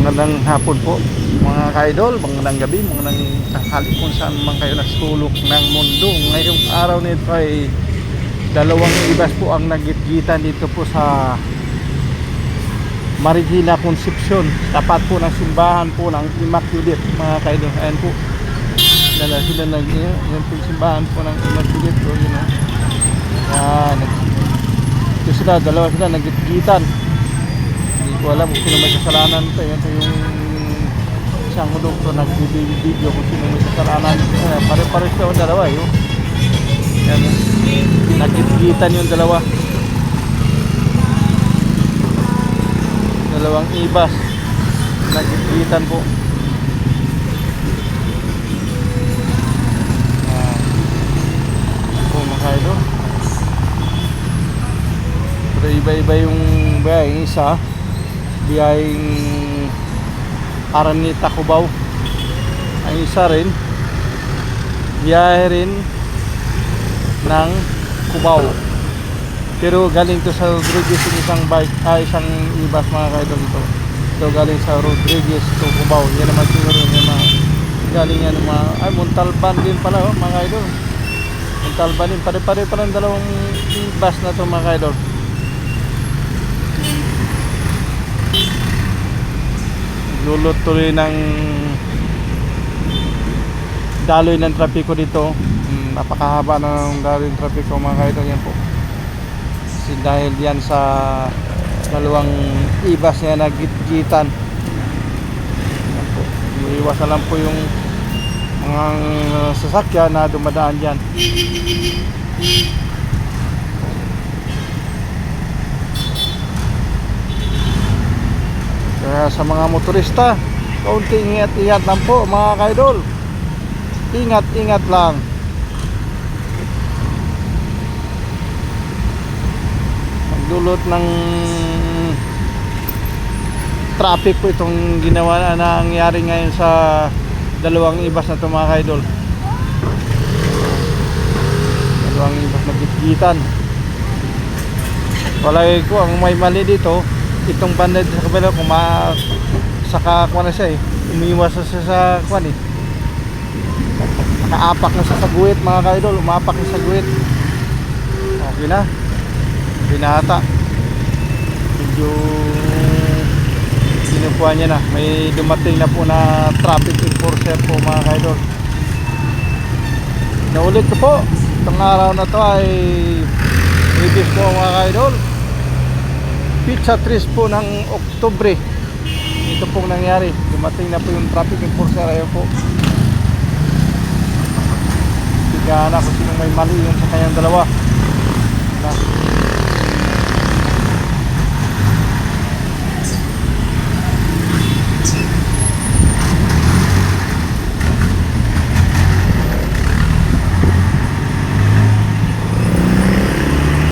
Magandang hapon po mga ka-idol, magandang gabi, magandang tanghali kung saan man kayo nasulok ng mundo. Ngayong araw nito ay dalawang ibas po ang nagitgitan dito po sa Marikina Concepcion, tapat po ng simbahan po ng Immaculate mga ka-idol. Ayan po, dala sila yan po yung simbahan po ng Immaculate po, yun o. Yan, ito sila, dalawa sila nagitgitan. Hindi ko alam kung sino may kasalanan ito. Yan ito yung isang doktor nag-video kung sino may kasalanan. Pare-pares na yung dalawa yun. Yan, nagkitgitan yung dalawa. Dalawang ibas nagkitgitan po. Po makailo. Pero iba-iba yung biyaheng isa. Biyaheng Araneta, Cubao. Ang isa rin biyahe rin ng Cubao, pero galing to sa Rodriguez yung isang bike, isang ibas mga kaidol ito. Ito galing sa Rodriguez to Cubao. Yan naman siguro yung mga galing yan mga Montalban din pala mga kaidol. Montalban din, pare-pare pa ng dalawang ibas na to mga kaidol. Lulot tuloy ng daloy ng trapiko dito. Napakahaba ng daloy ng trapiko mga kaidol. Yan po kasi dahil yan sa dalawang ibas na nagitgitan. Yan po, iwasan lang po yung mga sasakyan na dumadaan dyan. Kaya sa mga motorista, kaunting ingat-ingat lang po mga kaidol. Ingat-ingat lang. Magdulot ng traffic po itong ginawa na nangyari ngayon sa dalawang ibas na ito mga kaidol. Dalawang ibas na gitgitan. Palagi ko ang may mali dito, itong banda sa kabila, kung saka kuha na siya umiwas siya sa kuha nakaapak na siya sa guwit mga kaidol, umapak na sa guwit. Okay na, binata, medyo sinukuha niya na, may dumating na po na traffic enforcer po mga kaidol. Naulit ko po, itong araw na to ay reviews po mga kaidol. Pizza 3 po ng Oktubre ito pong nangyari. Dumating na po yung traffic enforcer. Ayaw po, tigana kung sino may mali yun sa kanyang dalawa na